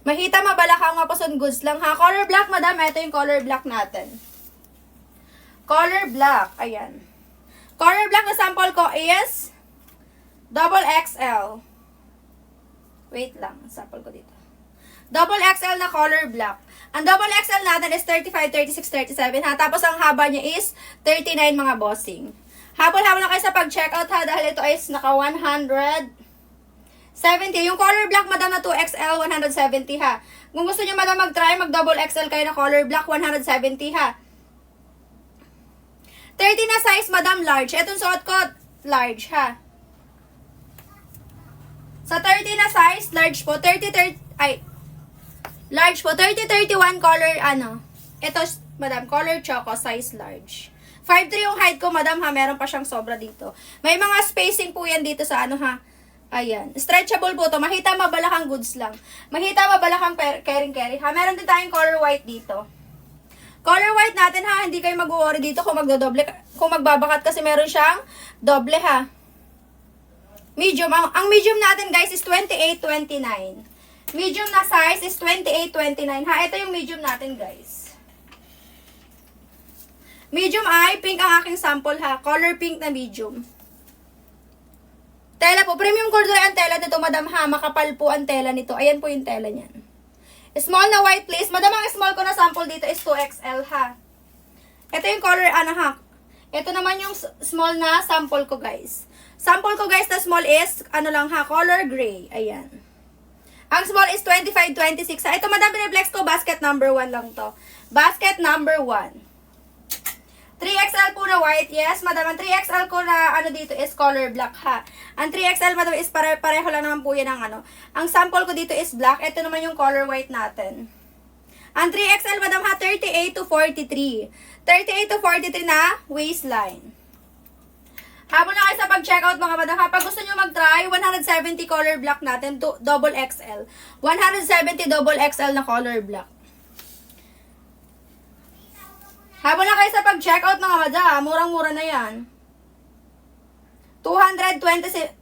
Mahita, mabalakang, mapuson goods lang ha. Color black, madam. Ito yung color black natin. Color black. Ayan. Color black na sample ko is double XL. Wait lang. Sample ko dito. Double XL na color black. Ang double XL natin is 35, 36, 37 ha. Tapos ang haba niya is 39 mga bossing. Habol-habol na kayo sa pag-checkout ha. Dahil ito is naka 170. Yung color black, madam, na 2XL, 170 ha. Kung gusto niyo, madam, mag-try, mag-double XL kayo na color black, 170 ha. 30 na size, madam, large. Etong suot ko, large ha. Sa 30 na size, large po. 30, 31 color, Ito, madam, color choco, size large. 5'3" yung height ko, madam, ha. Meron pa siyang sobra dito. May mga spacing po yan dito sa ha. Ayan. Stretchable po to. Mahita, mabalakang goods lang. Mahita, mabalakang carry ha. Meron din tayong color white dito. Color white natin ha. Hindi kayo mag-worry dito kung magdodoble. Kung magbabakat kasi meron siyang doble ha. Medium. Ang medium natin guys is 28-29. Medium na size is 28-29 ha. Ito yung medium natin guys. Medium ay pink ang aking sample ha. Color pink na medium. Tela po. Premium corduroy ang tela nito, madam ha. Makapal po ang tela nito. Ayan po yung tela niyan. Small na white please. Madam, ang small ko na sample dito is 2XL ha. Ito yung color ha. Ito naman yung small na sample ko guys. Sample ko guys na small is lang ha. Color gray. Ayan. Ang small is 25-26 ha. Ito madam, piniflex ko. Basket number 1 lang to. Basket number 1. 3XL po na white. Yes, madam. Ang 3XL ko na dito is color black ha. Ang 3XL, madam, is pareho lang naman po yan ang Ang sample ko dito is black. Ito naman yung color white natin. Ang 3XL, madam, ha, 38 to 43. 38 to 43 na waistline. Habol na kayo sa pag-checkout, mga madam, ha. Pag gusto nyo mag-try, 170 color black natin to double XL. 170 double XL na color black. Habol na kayo sa pag-checkout, mga madam. Murang-mura na yan. 227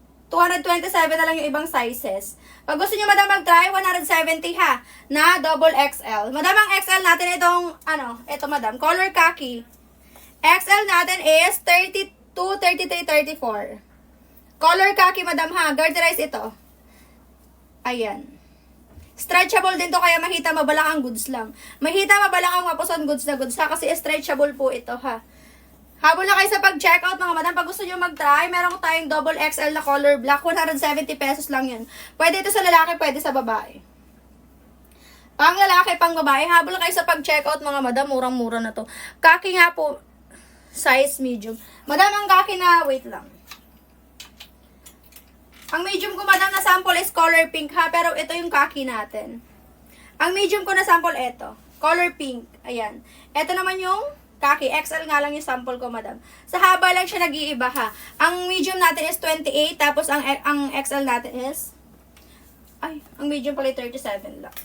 na lang yung ibang sizes. Pag gusto nyo, madam, mag-try, 170 ha. Na double XL. Madam, ang XL natin itong, ito, madam, color khaki. XL natin is 32, 33, 34. Color khaki, madam, ha. Garterize ito. Ayan. Stretchable din to, kaya mahita, mabalakang goods lang. Mahita, mabalakang mapuson goods na goods ha, kasi stretchable po ito ha. Habol na kayo sa pag-checkout, mga madam. Pag gusto nyo mag-try, meron ko tayong double XL na color black. 170 pesos lang yun. Pwede ito sa lalaki, pwede sa babae. Pang lalaki, pang babae. Habol na kayo sa pag-checkout, mga madam. Murang-mura na to. Kaki nga po, size medium. Madam, ang kaki na, wait lang. Ang medium ko, madam, na sample is color pink ha, pero ito yung kaki natin. Ang medium ko na sample, ito. Color pink. Ayan. Ito naman yung kaki. XL nga lang yung sample ko, madam. Sa haba lang siya nag-iiba ha. Ang medium natin is 28, tapos ang XL natin is, ang medium pala 37 lang.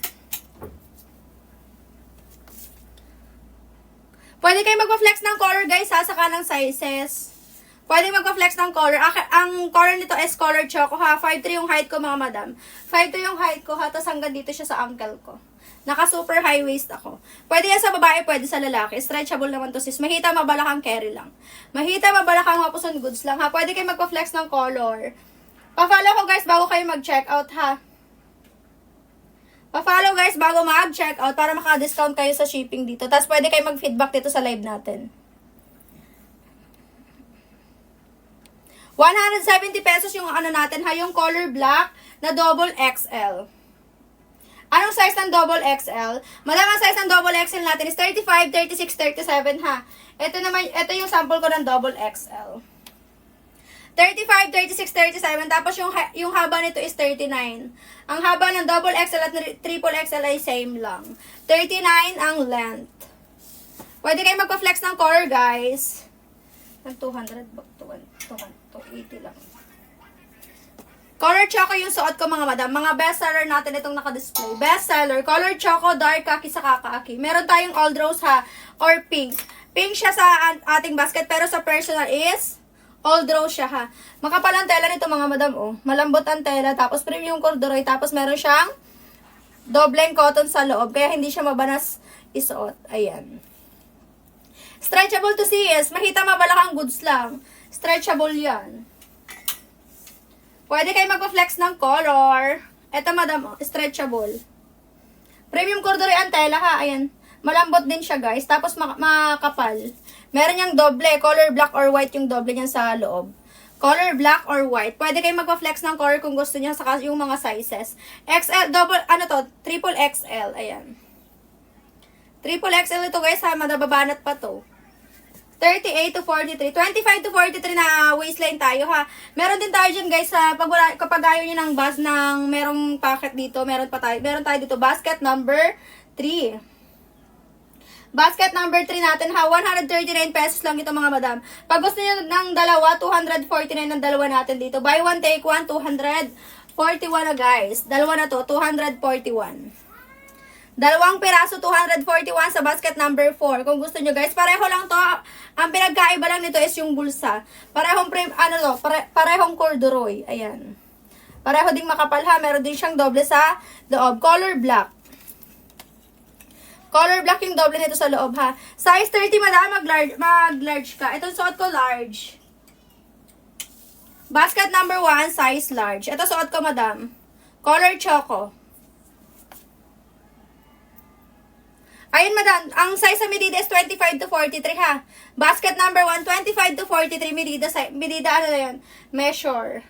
Pwede kayo magpa-flex ng color, guys, ha, sa kanang sizes. Pwede magpa-flex ng color. Ang color nito is color choco ha. 5'3" yung height ko, mga madam. 5'3" yung height ko ha. Tapos hanggang dito siya sa ankle ko. Naka super high waist ako. Pwede yan sa babae, pwede sa lalaki. Stretchable naman to sis. Mahita, mabalakang carry lang. Mahita, mabalakang mapuson goods lang ha. Pwede kayo magpa-flex ng color. Pa-follow ko guys bago kayo mag-checkout ha. Pa-follow guys bago mag-checkout para maka-discount kayo sa shipping dito. Tapos pwede kayo mag-feedback dito sa live natin. 170 pesos yung natin ha, yung color black na double XL. Anong size ng double XL? Madam, ang size ng double XL natin is 35, 36, 37 ha. Ito yung sample ko ng double XL. 35, 36, 37. Tapos yung haba nito is 39. Ang haba ng double XL at triple XL ay same lang. 39 ang length. Pwede kayo magpa-flex ng color guys. Ng 200 ba? 280 lang. Color choco yung suot ko, mga madam. Mga bestseller natin itong naka-display. Bestseller, color choco, dark khaki sa kakaki. Meron tayong old rose ha, or pink. Pink siya sa ating basket, pero sa personal is old rose siya ha. Makapal ang tela nito, mga madam, oh. Malambot ang tela, tapos premium corduroy, tapos meron siyang Dobleng cotton sa loob, kaya hindi siya mabanas isuot. Ayan. Stretchable to sis. Mahita mabalakang goods lang. Stretchable yan. Pwede kayo magpa-flex ng color. Ito madam, stretchable. Premium corduroy ang tela ha. Ayan. Malambot din siya guys. Tapos makapal. Meron niyang doble. Color black or white yung doble niyan sa loob. Color black or white. Pwede kayo magpa-flex ng color kung gusto niyo sa yung mga sizes. XL, double, ano to? Triple XL. Ayan. Triple XL ito guys ha. Madababanat pa to. 38 to 43. 25 to 43 na waistline tayo ha. Meron din tayo dyan guys sa kapag ayaw nyo ng bus ng merong packet dito. Meron tayo dito basket number 3. Basket number 3 natin ha. 139 pesos lang ito mga madam. Pag gusto nyo ng dalawa, 249 ng dalawa natin dito. Buy one take one, 241 na guys. Dalawa na to, 241. Dalawang piraso, 241 sa basket number 4. Kung gusto nyo guys, pareho lang to. Ang pinagkaiba lang nito is yung bulsa. Parehong parehong corduroy. Ayan. Pareho ding makapal ha. Meron din siyang doble sa loob. Color black. Color black yung doble nito sa loob ha. Size 30 madam, mag-large ka. Itong suot ko large. Basket number 1, size large. Ito suot ko madam. Color choco. Ayun, madam. Ang size sa medida is 25 to 43, ha. Basket number 1, 25 to 43. Medida, ano na yun? Measure.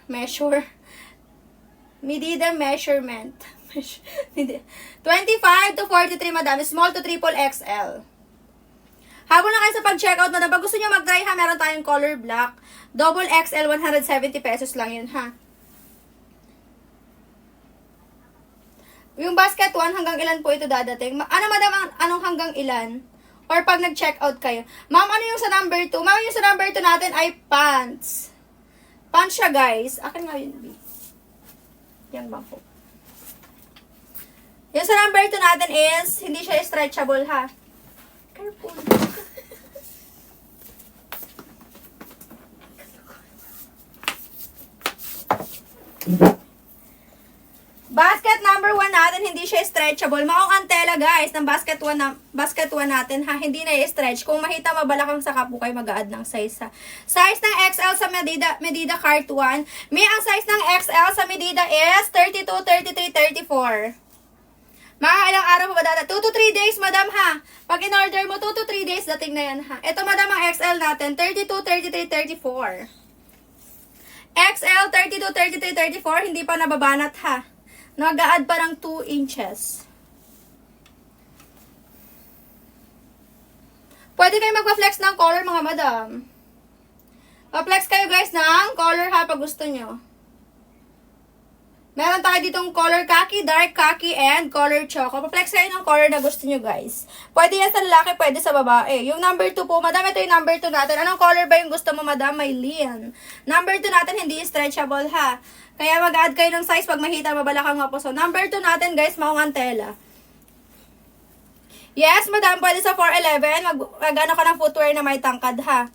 Medida measurement. 25 to 43, madam. Small to triple XL. Habol na kayo sa pag-checkout, madam. Pag gusto nyo mag-try, ha, meron tayong color black. Double XL, 170 pesos lang yun, ha. Yung basket 1, hanggang ilan po ito dadating? Ano madam, anong hanggang ilan? Or pag nag-checkout kayo. Ma'am, ano yung sa number 2? Ma'am, yung sa number 2 natin ay pants. Pants siya guys. Akin nga yun, B. Yan ba po? Yung sa number 2 natin is, hindi siya stretchable ha. Careful. Basket number 1 natin, hindi siya stretchable. Maong ang tela guys, ng basket 1 natin ha, hindi na i-stretch. Kung mahita mabalakang saka po kayo mag-a-add ng size ha. Size ng XL sa Medida Cart 1. May ang size ng XL sa Medida is 32, 33, 34. Mga ilang araw pa ba dada? 2 to 3 days madam ha. Pag in-order mo, 2 to 3 days dating na yan ha. Ito madam ang XL natin, 32, 33, 34. XL, 32, 33, 34, hindi pa nababanat ha. Nag-a-add pa ng 2 inches. Pwede kayo magpa-flex ng color mga madam. Pa-flex kayo guys ng color ha pag gusto nyo. Meron tayo ditong color khaki, dark khaki, and color choco. Pa-flex kayo ng color na gusto nyo guys. Pwede yan sa lalaki, pwede sa babae. Yung number 2 po, madam, ito yung number 2 natin. Anong color ba yung gusto mo madam? Maylene. Number 2 natin, hindi stretchable ha. Kaya mag-add kayo ng size pag mahita mabalakang nga po. So, number 2 natin guys, maungang tela. Yes, madam, pwede sa 411. Mag-ano ka ng footwear na may tangkad ha.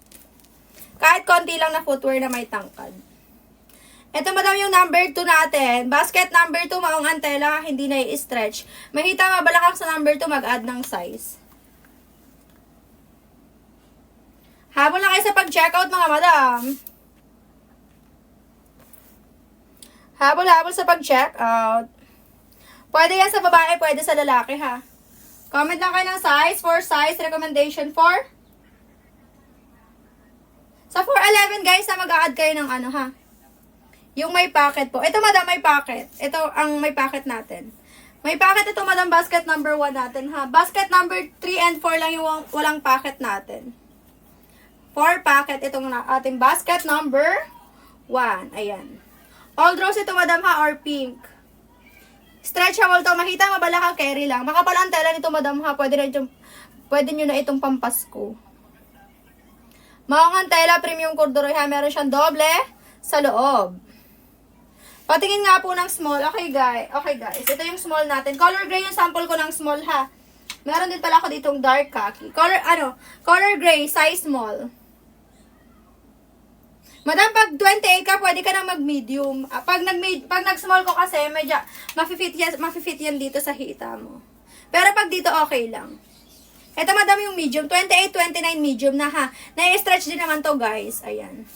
Kahit konti lang na footwear na may tangkad. Ito madam yung number 2 natin. Basket number 2, maungang tela, hindi na i-stretch. Mahita mabalakang sa number 2, mag-add ng size. Habol na kayo sa pag-checkout mga madam. Habol-habol sa pag-checkout. Pwede yan sa babae, pwede sa lalaki ha. Comment lang kayo ng size, for size, recommendation for. Sa 411 guys, mag-a-add kayo ng ano ha. Yung may packet po. Ito madam, may packet. Ito ang may packet natin. May packet ito madam, basket number 1 natin ha. Basket number 3 and 4 lang yung walang packet natin. 4 packet itong ating basket number 1. Ayan. All rose ito madam ha, or pink. Stretchable to, makita mabalakang carry lang. Makapal ang tela nito madam ha, pwede nyo na itong pampasko. Maungang tela, premium corduroy ha, meron siyang doble sa loob. Patingin nga po ng small. Okay guys, ito yung small natin. Color gray yung sample ko ng small ha. Meron din pala ako ditong dark khaki. Color gray, size small. Madam, pag 28 ka, pwede ka na mag-medium. Pag nag-small ko kasi, medyo mafe-fit yan dito sa hita mo. Pero pag dito, okay lang. Ito, madam, yung medium. 28, 29 medium na ha. Na-stretch din naman to, guys. Ayan.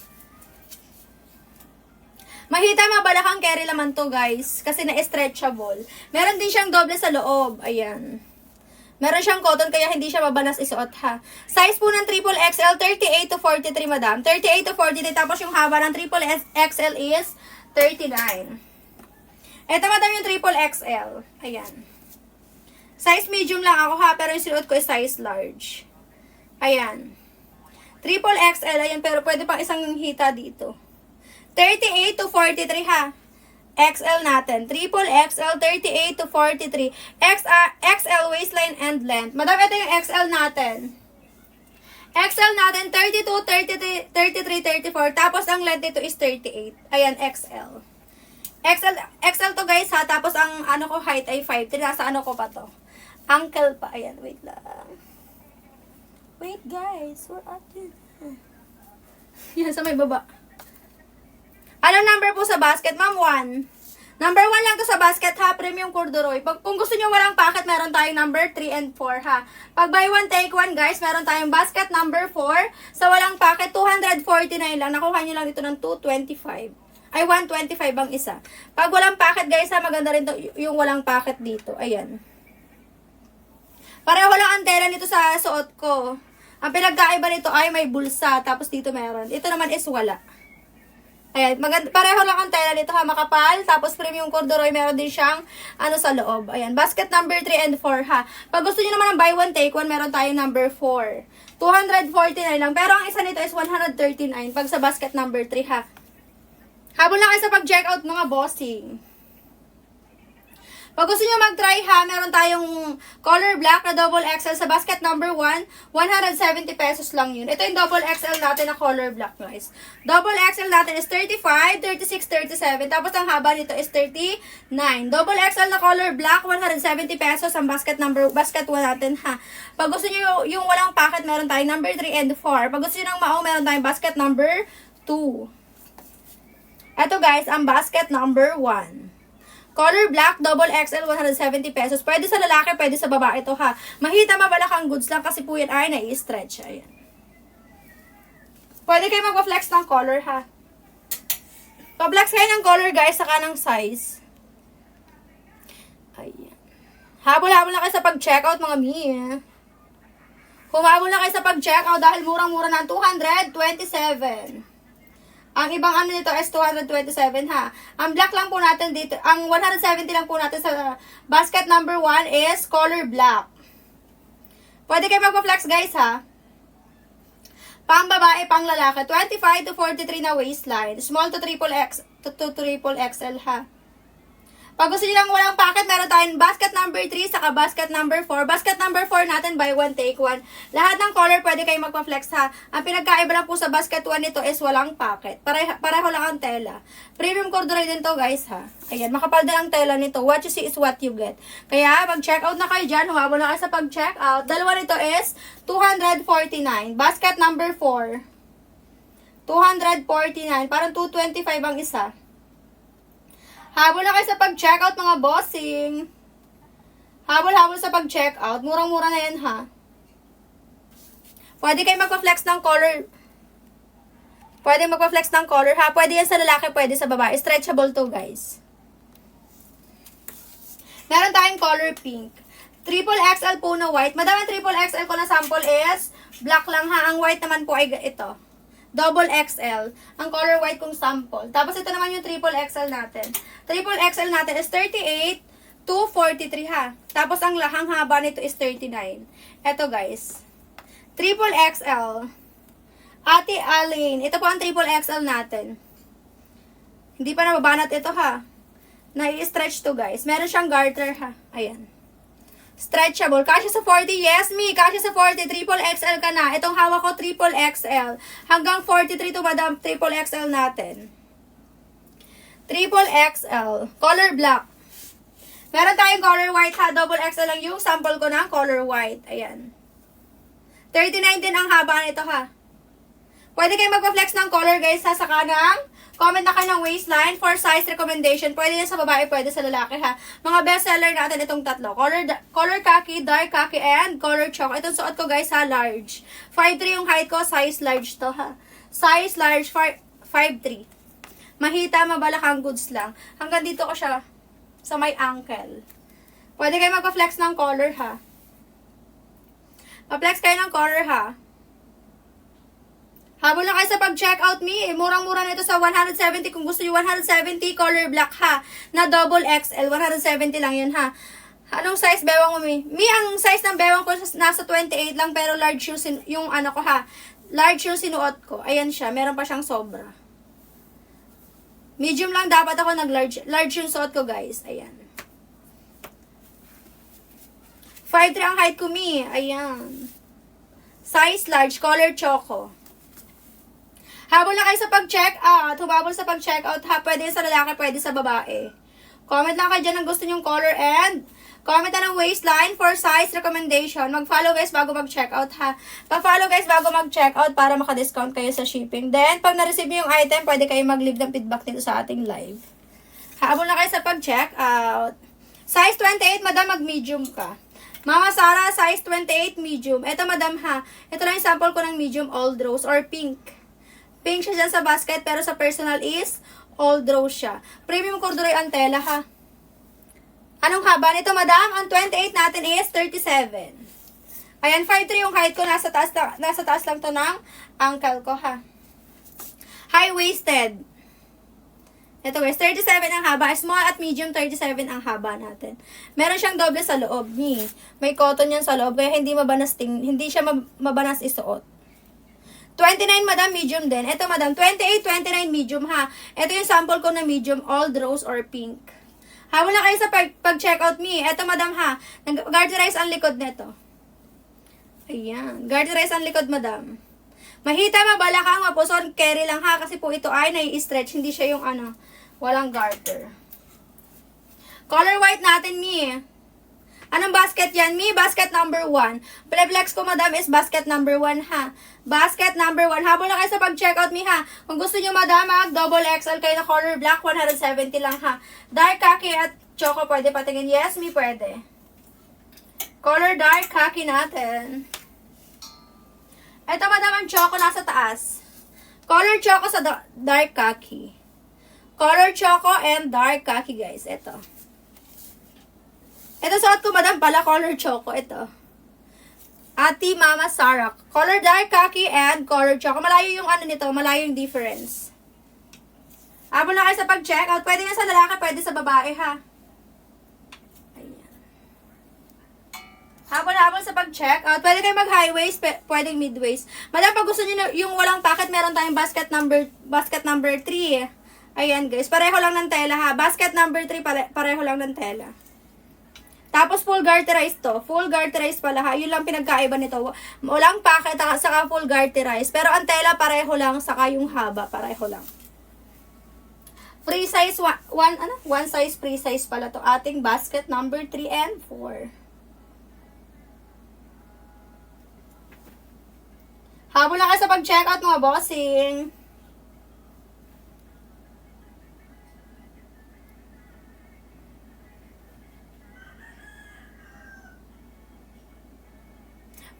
Mahita, mabalakang carry naman to, guys. Kasi na-stretchable. Meron din siyang doble sa loob. Ayan. Meron siyang cotton, kaya hindi siya mabanas isuot, ha. Size po ng triple XL, 38 to 43, madam. 38 to 43, tapos yung haba ng triple XL is 39. Ito, madam, yung triple XL. Ayan. Size medium lang ako, ha, pero yung sinuot ko is size large. Ayan. Triple XL, ayan, pero pwede pang isang hita dito. 38 to 43, ha. XL natin. Triple XL, 38 to 43. XL waistline and length. Madam, ito yung XL natin. XL natin, 32, 33, 34. Tapos, ang length nito is 38. Ayan, XL. XL to, guys, ha. Tapos, ang ano ko height ay 5'3". Nasa ano ko pa to? Ankle pa. Ayan, wait lang. Wait, guys. Where are you? Yan, sa may baba. Anong number po sa basket, ma'am? 1. Number 1 lang to sa basket, ha? Premium corduroy. Kung gusto nyo walang packet, meron tayong number 3 and 4, ha? Pag buy 1, take 1, guys, meron tayong basket number 4. Sa walang packet, 249 lang. Nakuha nyo lang dito ng 225. Ay, 125 ang isa. Pag walang packet, guys, ha? Maganda rin to, yung walang packet dito. Ayan. Pareho lang ang tela nito sa suot ko. Ang pinagkaiba nito ay may bulsa. Tapos dito meron. Ito naman is wala. Ayan, pareho lang ang tela nito, ha, makapal. Tapos premium corduroy, meron din siyang ano sa loob. Ayan, basket number 3 and 4, ha. Pag gusto niyo naman ng buy 1 take 1, meron tayong number 4. 249 lang. Pero ang isa nito is 139 pag sa basket number 3, ha. Habol lang kayo sa pag-checkout, mga bossing. Pag gusto nyo mag-try, ha, meron tayong color black na double XL sa basket number 1. 170 pesos lang yun. Ito yung double XL natin na color black, guys. Double XL natin is 35, 36, 37. Tapos ang haba nito is 39. Double XL na color black, 170 pesos ang basket 1 natin, ha. Pag gusto nyo yung walang packet, meron tayong number 3 and 4. Pag gusto nyo ng maong, meron tayong basket number 2. Ito, guys, ang basket number 1. Color black, double XL, 170 pesos. Pwede sa lalaki, pwede sa babae ito, ha. Mahita, mabalakang goods lang kasi po yan ay nai-stretch. Ayan. Pwede kayo magpa-flex ng color, ha. Pa-flex kayo ng color, guys, saka ng size. Ayan. Habol-habol na kayo sa pag-checkout, mga mi. Humabol na kayo sa pag-checkout dahil murang-mura ng 227. Ang ibang ano nito is 227, ha. Ang black lang po natin dito, ang 170 lang po natin sa basket number 1 is color black. Pwede kayo magpa-flex, guys, ha. Pang babae, pang lalaki, 25 to 43 na waistline. Small to triple XL, ha. Pag gusto nyo lang walang packet, meron tayong basket number 3 saka basket number 4. Basket number 4 natin, buy 1, take 1. Lahat ng color pwede kayo magpa-flex, ha. Ang pinagkaiba lang po sa basket 1 nito is walang packet. Pareho lang ang tela. Premium corduroy din to, guys, ha. Ayan, makapal din ang tela nito. What you see is what you get. Kaya, mag-check out na kayo dyan. Humabol na kayo sa pag-check out. Dalawa nito is 249. Basket number 4. 249. Parang 225 ang isa. Habol na kayo sa pag-checkout, mga bossing. Habol-habol sa pag-checkout. Murang-mura na yan, ha. Pwede kayo magpa-flex ng color. Pwede magpa-flex ng color, ha. Pwede yan sa lalaki, pwede sa babae. Stretchable to, guys. Meron tayong color pink. Triple XL po na white. Madami triple XL ko na sample is black lang, ha. Ang white naman po ay ito. Double XL. Ang color white kong sample. Tapos ito naman yung triple XL natin. Triple XL natin is 38 to 43, ha. Tapos ang lahang haba nito is 39. Ito, guys. Triple XL. Ate Aline. Ito po ang triple XL natin. Hindi pa nababanat ito, ha. Nai-stretch to, guys. Meron siyang garter, ha. Ayan. Stretchable. Kasya sa 40. Yes, me. Kasya sa 40. Triple XL ka na. Itong hawak ko, triple XL. Hanggang 43 to, madam. Triple XL natin. Triple XL. Color black. Meron tayong color white, ha. Double XL lang yung sample ko ng color white. Ayan. 39 din ang haba nito, ha. Pwede kayo magpa-flex ng color guys ha, saka ng comment na kayo ng waistline for size recommendation. Pwede yan sa babae, pwede sa lalaki ha. Mga bestseller natin itong tatlo. Color khaki, dark khaki, and color choco. Itong suot ko guys ha, large. 5'3 yung height ko, size large to ha. Size large, 5'3. Mahita, mabalakang goods lang. Hanggang dito ko siya sa may ankle. Pwede kayo magpa-flex ng color ha. Pa-flex kayo ng color ha. Habol na kayo sa pag-checkout me. Murang-mura na ito sa 170. Kung gusto nyo 170, color black ha. Na double XL. 170 lang yun ha. Anong size bewang mo mi? Mi, ang size ng bewang ko nasa 28 lang. Pero large yung ano ko ha. Large yung sinuot ko. Ayan siya. Meron pa siyang sobra. Medium lang dapat ako nag-large. Large yung suot ko guys. Ayan. 5'3 ang height ko mi. Ayan. Size large. Color choco. Habol na kayo sa pag-checkout. Humabol sa pag-checkout ha. Pwede sa lalaki, pwede sa babae. Comment lang kayo dyan ang gusto nyong color and comment na ng waistline for size recommendation. Mag-follow guys bago mag-checkout ha. Pa-follow guys bago mag-checkout para maka-discount kayo sa shipping. Then, pag na-receive nyo yung item, pwede kayo mag-leave ng feedback nito sa ating live. Habol na kayo sa pag-checkout. Size 28, madam, mag-medium ka. Mama Sara, size 28, medium. Ito madam ha. Ito lang yung sample ko ng medium old rose or pink. Pink siya dyan sa basket, pero sa personal is old rose siya. Premium corduroy ang tela, ha? Anong haba nito, madam? Ang 28 natin is 37. Ayan, 5'3 yung height ko. Nasa taas lang to ng ankle ko, ha? High-waisted. Ito guys, 37 ang haba. Small at medium, 37 ang haba natin. Meron siyang doble sa loob. May cotton yan sa loob, kaya hindi siya mabanas isuot. 29, madam, medium din. Ito, madam, 28, 29, medium, ha. Ito yung sample ko na medium, old rose or pink. Habol na kayo sa pag-checkout me. Ito, madam, ha. Garterize ang likod nito. Ayan. Garterize ang likod, madam. Mahita, mabalakang, mapuson, carry lang, ha. Kasi po ito ay nai-stretch. Hindi siya yung, walang garter. Color white natin, me. Anong basket yan? Mi, basket number 1. Flex ko, madam, is basket number 1, ha. Basket number 1. Habol na kayo sa pag-checkout, mi, ha. Kung gusto nyo, madam, double XL kayo na color black, 170 lang, ha. Dark khaki at choco, pwede patingin. Yes, mi, pwede. Color dark khaki natin. Ito, madam, ang choco nasa taas. Color choco sa dark khaki. Color choco and dark khaki, guys. Ito. Ito suot ko, madam, pala color choco. Ito. Ati Mama Sara. Color dark khaki and color choco. Malayo yung nito. Malayo yung difference. Habol na kayo sa pag-checkout. Pwede nga sa lalaki, pwede sa babae, ha. Ayan. Habol sa pag-checkout. Pwede kayo mag-high waist, pwedeng mid waist. Madam, pag gusto nyo yung walang pocket, meron tayong basket number 3. Ayan, guys. Pareho lang ng tela, ha. Basket number 3, pareho lang ng tela. Tapos full garterized to. Full garterized pala ha. Yun lang pinagkaiba nito. Walang packet saka full garterized. Pero ang tela pareho lang saka yung haba pareho lang. Free size one size free size pala to. Ating basket number 3 and 4. Habol lang kayo sa pag-checkout mga bossing.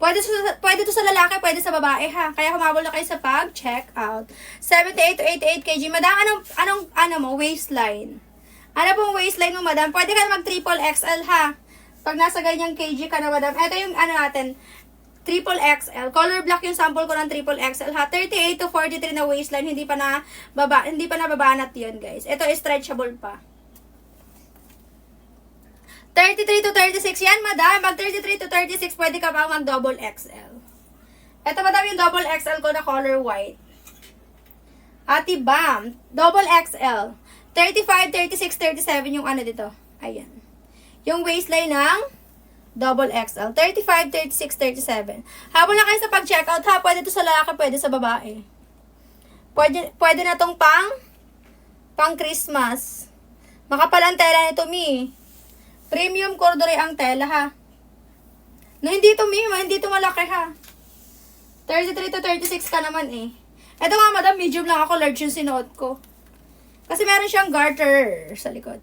Pwede to sa lalaki, pwede sa babae ha. Kaya humabol na kayo sa pag-check out. 78 to 88 kg. Madam, anong waistline? Ano pong waistline mo, madam? Pwede ka na mag triple XL ha. Pag nasa ganyang kg ka na, madam. Ito yung natin, triple XL. Color black yung sample ko ng triple XL ha. 38 to 43 na waistline. Hindi pa nababanat yun, guys. Ito stretchable pa. 33 to 36 yan, madam. Pag 33 to 36, pwede ka pa mag double XL. Ito, madam, yung double XL ko na color white. Ati Bam, double XL. 35, 36, 37 yung dito. Ayan. Yung waistline ng double XL. 35, 36, 37. Habol na kayo sa pag-checkout ha. Pwede to sa lalaki, pwede sa babae. Pwede na tong pang Christmas. Makapal ang tela nito, mi. Premium corduroy ang tela, ha. No, hindi to malaki, ha. 33 to 36 ka naman, eh. Ito nga, madam, medium lang ako, large yung sinuot ko. Kasi meron siyang garter sa likod.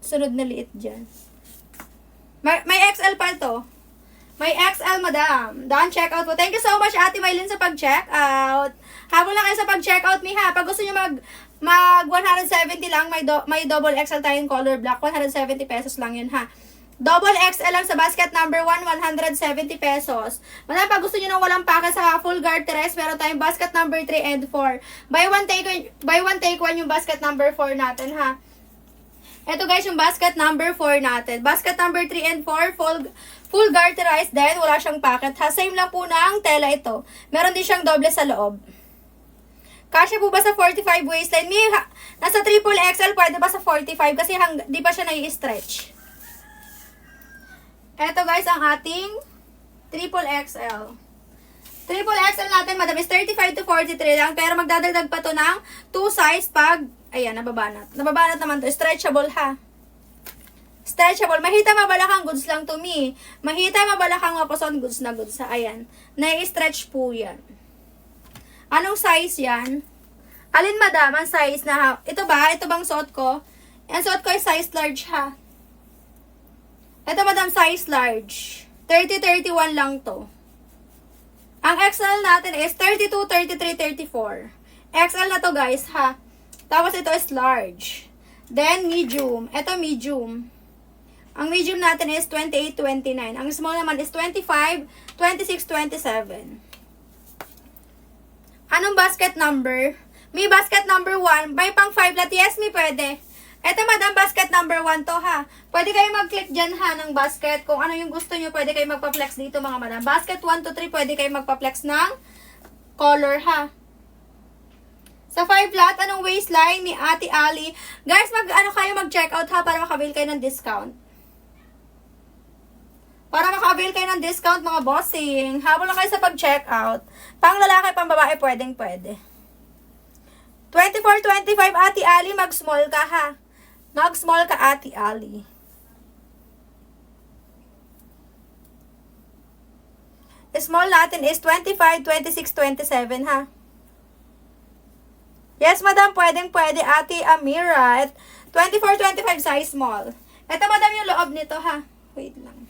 Sunod na liit dyan. May XL pa ito. May XL, madam. Done, check out po. Thank you so much, Ate Maylin, sa pag-check out. Habol lang kayo sa pag-check out, Miha. Pag gusto nyo mag 170 lang, may double XL tayong color black. 170 pesos lang yun, ha. Double XL lang sa basket number 1, 170 pesos. Madam, pag gusto nyo ng walang packet sa full garterized, meron tayong basket number 3 and 4. Buy one, take one yung basket number 4 natin, ha. Ito guys, yung basket number 4 natin. Basket number 3 and 4, full garterized din. Wala siyang packet, ha. Same lang po na ang tela ito. Meron din siyang doble sa loob. Kasya po ba sa 45 waistline? Nasa triple XL, pwede ba sa 45? Kasi di pa siya nai-stretch. Eto guys, ang ating triple XL. Triple XL natin, madam, is 35 to 43 lang. Pero magdadagdag pa to ng 2 size pag, ayan, nababanat. Nababanat naman to. Stretchable, ha. Stretchable. Mahita mabalakang goods lang to me. Mahita mabalakang mapason goods na goods, ha. Ayan. Nai-stretch po yan. Anong size yan? Alin, madam, ang size na, ito ba? Ito bang suot ko? Ang suot ko ay size large, ha. Ito, madam, size large. 30-31 lang to. Ang XL natin is 32, 33, 34. XL na to, guys, ha. Tapos ito is large. Then, medium. Ito, medium. Ang medium natin is 28, 29. Ang small naman is 25, 26, 27. Anong basket number? May basket number 1. May pang 5 lat. Yes, may pwede. Ito, madam, basket number 1 to, ha. Pwede kayo mag-click dyan, ha, ng basket. Kung ano yung gusto nyo, pwede kayo magpa-flex dito, mga madam. Basket 1 to 3, pwede kayo magpa-flex ng color, ha. Sa 5 lot, anong waistline ni Ate Ali? Guys, kayo mag-check out, ha, para makabil kayo ng discount. Para makabil kayo ng discount, mga bossing. Habol na kayo sa pag-check out. Pang lalaki, pang babae, pwede. 24-25, Ate Ali, mag-small ka, ha. Mag-small ka, Ate Ali. Small natin is 25, 26, 27, ha. Yes, madam, pwede, Ate Amira. 24-25 size small. Ito, madam, yung loob nito, ha. Wait lang.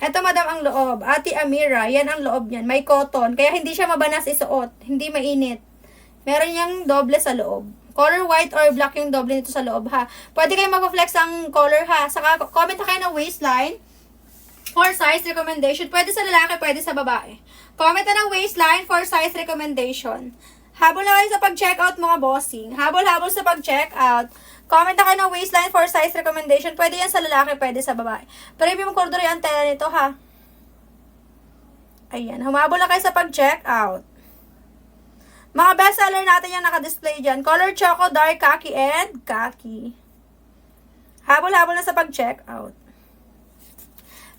Ito, madam, ang loob. Ate Amira, yan ang loob niyan. May cotton, kaya hindi siya mabanas isuot. Hindi mainit. Meron niyang doble sa loob. Color white or black yung doble nito sa loob, ha. Pwede kayo mag-flex ang color, ha. Saka, comment na kayo ng waistline for size recommendation. Pwede sa lalaki, pwede sa babae. Comment na ng waistline for size recommendation. Habol na kayo sa pag-checkout, mga bossing. Habol sa pag-checkout. Comment na kayo ng waistline for size recommendation. Pwede yan sa lalaki, pwede sa babae. Premium corduroy ang tela nito, ha. Ayan. Humabol na kayo sa pag-checkout. Mga bestseller natin yung naka-display dyan. Color choco, dark khaki, and khaki. Habol na sa pag-checkout.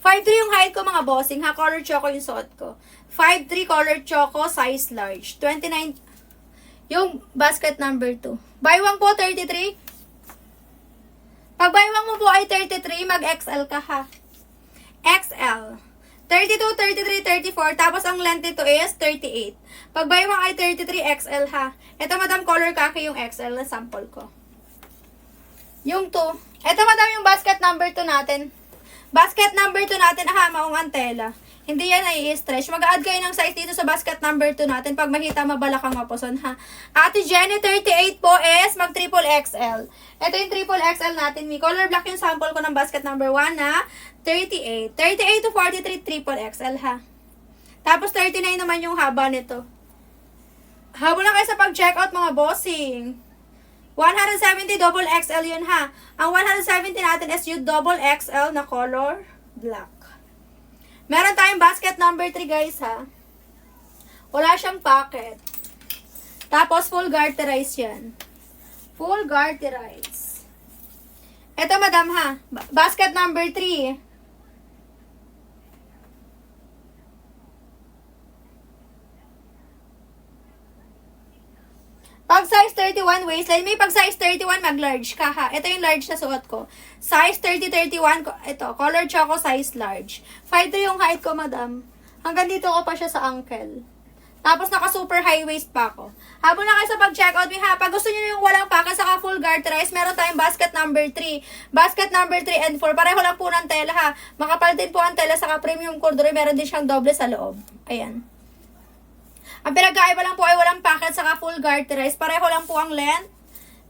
5'3 yung height ko, mga bossing, ha. Color choco yung suot ko. 5'3 color choco, size large. 29 yung basket number 2. Buy one po, 33. Pag buy one mo po ay 33, mag-XL ka, ha. XL. 32, 33, 34. Tapos ang length nito is 38. Pag buy one ay 33 XL, ha. Ito, madam, color khaki yung XL na sample ko. Yung 2. Ito, madam, yung basket number 2 natin. Basket number 2 natin, ha, maong antela. Hindi yan i-stretch. Mag-add kayo ng size dito sa basket number 2 natin pag makita mabalakang mapuson, ha. Ate Jenny, 38 po is mag triple XL. Ito yung triple XL natin. May color black yung sample ko ng basket number 1 na 38. 38 to 43 triple XL, ha. Tapos 39 naman yung haba nito. Habol na kayo sa pag-checkout, mga bossing. 170 double XL yun, ha. Ang 170 natin is yung double XL na color black. Meron tayong basket number 3, guys, ha. Wala siyang pocket. Tapos, full garterized yan. Full garterized. Ito, madam, ha. Basket number 3. Pag size 31 waistline, may pag size 31 mag-large ka, ha. Ito yung large na suot ko. Size 30-31, ito, color choco size large. 5'3 yung height ko, madam. Hanggang dito ko pa siya sa ankle. Tapos naka super high waist pa ako. Habang na kayo sa pag-checkout, pag gusto niyo yung walang paka saka full garterized, meron tayong basket number 3. Basket number 3 and 4. Pareho lang po ng tela ha. Makapal din po ang tela saka premium corduroy. Meron din siyang doble sa loob. Ayan. Ang pinagkaiba lang po ay walang packet saka full garterized. Pareho lang po ang length.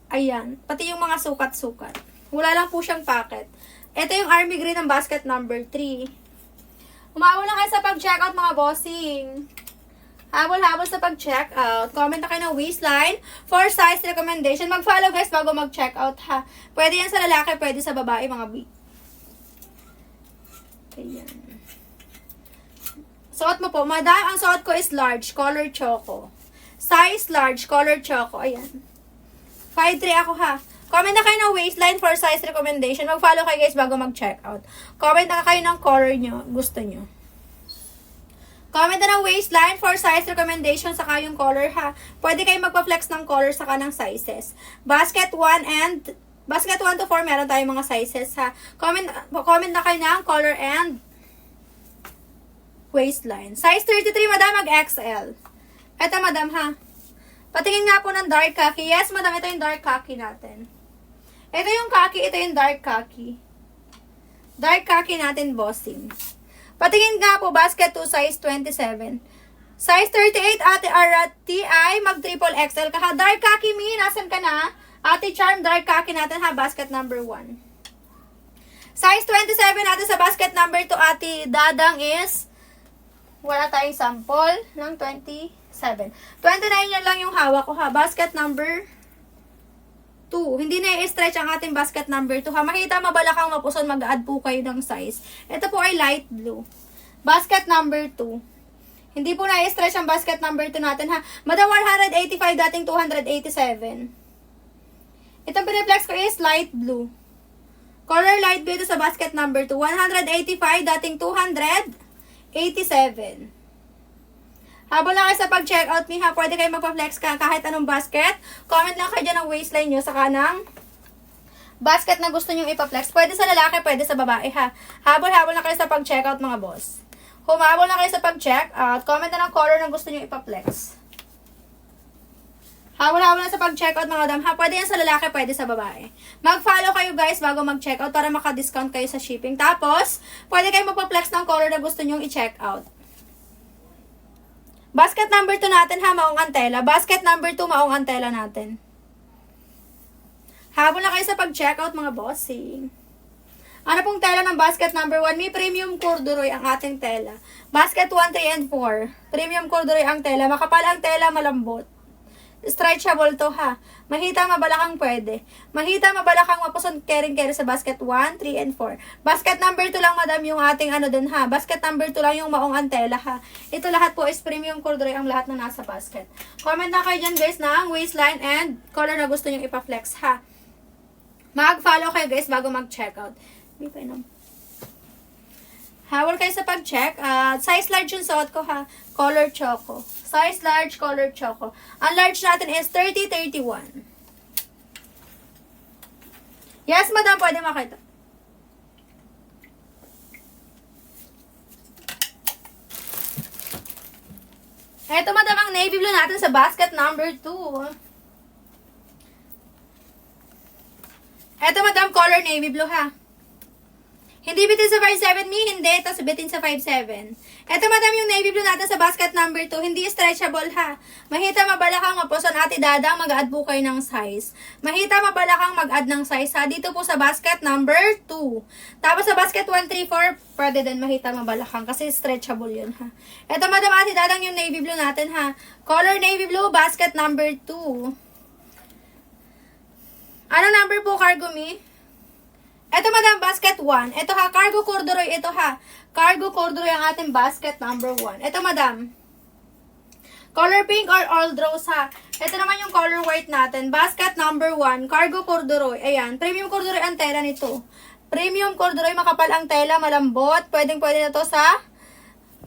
Ayan. Pati yung mga sukat-sukat. Wala lang po siyang packet. Ito yung army green ng basket number 3. Umawal na kayo sa pag-checkout mga bossing. Habol-habol sa pag-checkout. Comment na kayo ng waistline for size recommendation. Mag-follow guys bago mag-checkout ha. Pwede yan sa lalaki, pwede sa babae mga B. Ayan. Suot mo po. Madam, ang suot ko is large, color choco. Size large, color choco. Ayan. 5'3 ako ha. Comment na kayo ng waistline for size recommendation. Mag-follow kayo guys bago mag-checkout. Comment na kayo ng color nyo. Gusto nyo. Comment na ng waistline for size recommendation saka yung color ha. Pwede kayo magpa-flex ng color saka ng sizes. Basket 1 to 4 meron tayong mga sizes ha. Comment na kayo ng color and waistline. Size 33 madam, mag-XL. Ito madam ha. Patingin nga po ng dark khaki. Yes madam, ito yung dark khaki natin. Ito yung khaki, ito yung dark khaki. Dark khaki natin bossing. Patingin nga po, basket 2, size 27. Size 38, Ate Arati ay mag triple XL ka ha. Dark khaki mi, nasan ka na? Ate Charm, dark khaki natin ha, basket number 1. Size 27 natin sa basket number 2, Ate Dadang is, wala tayong sample ng 27. 29 yan lang yung hawak ko ha, basket number 2. Hindi na i-stretch ang ating basket number 2 ha. Makita mabalakang mapuson, mag-add po kayo ng size. Ito po ay light blue. Basket number 2. Hindi po na i-stretch ang basket number 2 natin ha. Madam 185 dating 287. Itong piniplex ko is light blue. Color light blue ito sa basket number 2. 185 dating 287. Habang lang kayo sa pag-checkout ha, pwede kayo magpa-flex ka kahit anong basket. Comment lang kayo dyan ng waistline nyo saka ng basket na gusto nyo ipa-flex. Pwede sa lalaki, pwede sa babae ha. Habol-habol na kayo sa pag-checkout mga boss. Humabol na kayo sa pag-checkout. Comment na ng color na gusto nyo ipa-flex. Habol-habol na sa pag-checkout mga dam ha. Pwede yan sa lalaki, pwede sa babae. Mag-follow kayo guys bago mag-checkout para maka-discount kayo sa shipping. Tapos, pwede kayo magpa-flex ng color na gusto nyo i-checkout. Basket number 2 natin ha, maong antela. Basket number 2, maong antela natin. Habol na kayo sa pag-checkout mga bossing. Ano pong tela ng basket number 1? May premium corduroy ang ating tela. Basket 1, 3, and 4. Premium corduroy ang tela. Makapal ang tela, malambot. Stretchable to ha. Mahita, mabalakang pwede. Mahita, mabalakang mapuson, carry sa basket 1, 3, and 4. Basket number 2 lang madam yung ating ano dun ha. Basket number 2 lang yung maong antela ha. Ito lahat po is premium corduroy ang lahat na nasa basket. Comment na kayo dyan guys ng waistline and color na gusto nyo ipa-flex ha. Mag-follow kayo guys bago mag-checkout. Hindi pa inom. Hawal kayo sa pag-check. Size large yung suot ko ha. Color choco. Size large, color choco. Ang large natin is 30-31. Yes, madam. Pwede makita. Ito, madam, ang navy blue natin sa basket number 2. Ito, madam, color navy blue ha. Hindi bitin sa 5'7", mi, hindi. Tapos bitin sa 5'7". Ito madam yung navy blue natin sa basket number 2. Hindi stretchable ha. Mahita mabalakang mapuson ate dadang mag-add po kayo ng size. Mahita mabalakang mag-add ng size ha. Dito po sa basket number 2. Tapos sa basket 1, 3, 4, pwede din mahita mabalakang kasi stretchable yun ha. Ito madam ate dadang yung navy blue natin ha. Color navy blue, basket number 2. Ano number po cargo mi? Ito madam, basket 1. Ito ha, cargo corduroy. Ito ha, cargo corduroy ang ating basket number 1. Ito madam, color pink or all rose ha. Ito naman yung color white natin. Basket number 1, cargo corduroy. Ayan, premium corduroy ang tela nito. Premium corduroy, makapal ang tela, malambot. Pwedeng-pwede na to sa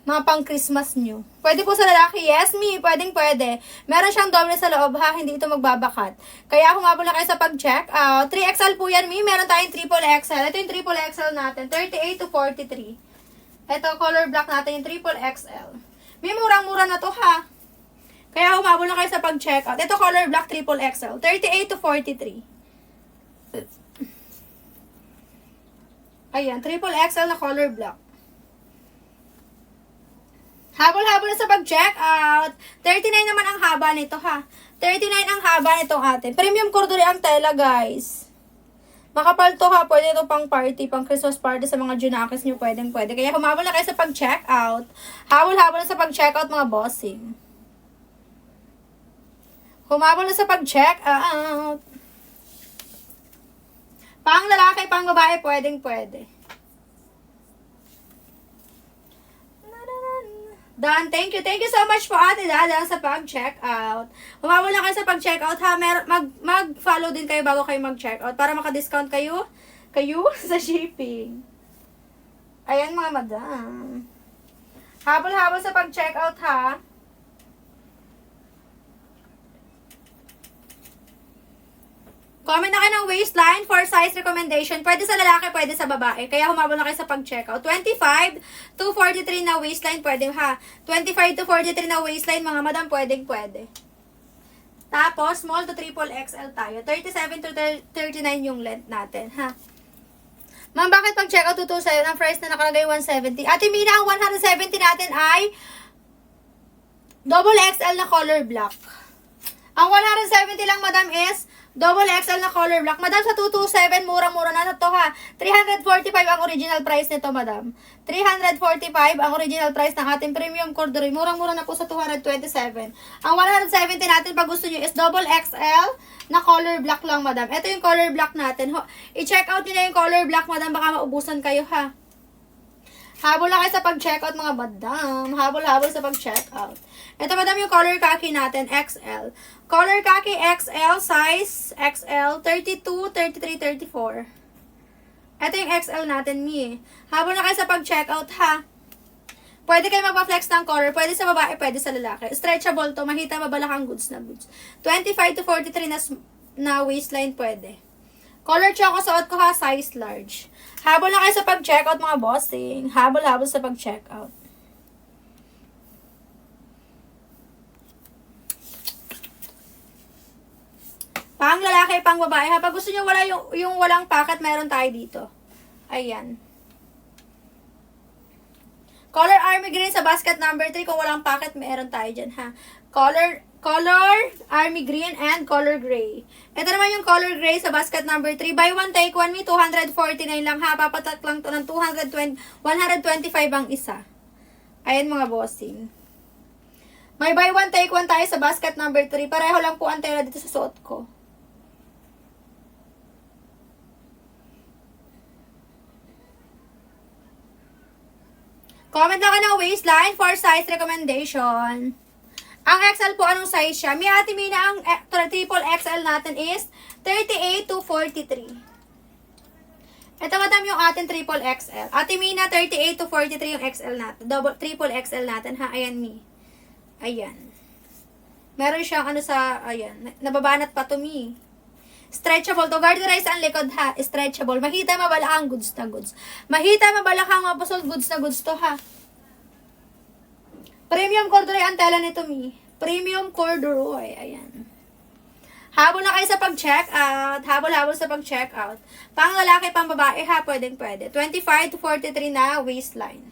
mga pang Christmas nyo. Pwede po sa lalaki, yes me, pwedeng-pwede. Meron siyang doble sa loob ha, hindi ito magbabakat. Kaya humabol na kayo sa pag-check. 3XL po yan me, meron tayong triple XL. Ito yung triple XL natin, 38 to 43. Ito, color black natin yung triple XL. May murang-mura na to ha. Kaya humabol na kayo sa pag-checkout. Ito, color black triple XL. 38 to 43. Ayan, triple XL na color black. Habol-habol na sa pag-checkout. 39 naman ang haba nito ha. 39 ang haba nitong atin. Premium corduri ang tela, guys. Makapal to ha. Pwede ito pang party, pang Christmas party sa mga junakis nyo. Pwede. Kaya humabol na kayo sa pag-checkout. Habol-habol na sa pag-checkout, mga bossing. Humabol na sa pag-checkout. Pang lalaki, pang babae, pwede. Done. Thank you so much po, Ate Dada, sa pag-checkout. Humabol na kayo sa pag-checkout, ha. Mag-follow din kayo bago kayo mag-checkout para maka-discount kayo sa shipping. Ayan, mga madam. Habol-habol sa pag-checkout, ha. Comment na kayo ng waistline for size recommendation. Pwede sa lalaki, pwede sa babae. Kaya humabol na kayo sa pag-checkout. 25 to 43 na waistline, pwede ha. 25 to 43 na waistline, mga madam, pwede. Tapos, small to triple XL tayo. 37 to 39 yung length natin, ha. Ma'am, bakit pag-checkout tuto sa'yo ng price na nakalagay 170? Ate Mina, ang 170 natin ay double XL na color black. Ang 170 lang, madam, is double XL na color black. Madam, sa 227, mura-mura na to ha. 345 ang original price nito, madam. 345 ang original price ng ating premium corduroy. Murang-mura na po sa 227. Ang 170 natin, pag gusto nyo, is double XL na color black lang, madam. Ito yung color black natin. I-check out nyo na yung color black, madam. Baka maubusan kayo, ha. Habol na kayo sa pag-checkout, mga madam. Habol-habol sa pag-checkout. Ito, madam, yung color khaki natin, XL. Color khaki XL, size XL, 32, 33, 34. Ito yung XL natin, mi. Habol na kayo sa pag-checkout, ha. Pwede kayo magpa-flex ng color. Pwede sa babae, pwede sa lalaki. Stretchable to. Mahita mabalakang goods na goods. 25 to 43 na waistline, pwede. Color choco suot ko, ha. Size large. Habol na kayo sa pag-checkout, mga bossing. Habol-habol sa pag-checkout. Pang lalaki, pang babae. Ha? Pag gusto nyo wala yung walang packet, meron tayo dito. Ayan. Color army green sa basket number 3. Kung walang packet, meron tayo dyan, ha. Color army green and color gray. Ito naman yung color gray sa basket number 3. Buy one, take one, me. 249 lang, ha. Papatak lang to ng 125 ang isa. Ayan, mga bossing. May buy one, take one tayo sa basket number 3. Pareho lang po ang tela dito sa suot ko. Comment lang ka ng waistline for size recommendation. Ang XL po, anong size siya? Mi Ate Mina, ang triple XL natin is 38 to 43. Ito, madam, yung ating triple XL. Ate Mina, 38 to 43 yung XL natin. Triple XL natin, ha? Ayan, mi. Ayan. Meron siyang ayan. Nababanat pa to, mi. Stretchable to. Garterize ang likod, ha. Stretchable. Mahita mabalakang goods na goods. Mahita mabalakang mapusol goods na goods to, ha. Premium corduroy ang tela nito, mi. Premium corduroy. Ayan. Habol na kayo sa pag-checkout. Habol-habol sa pag-checkout. Pang lalaki, pang babae, ha. Pwede. 25 to 43 na waistline.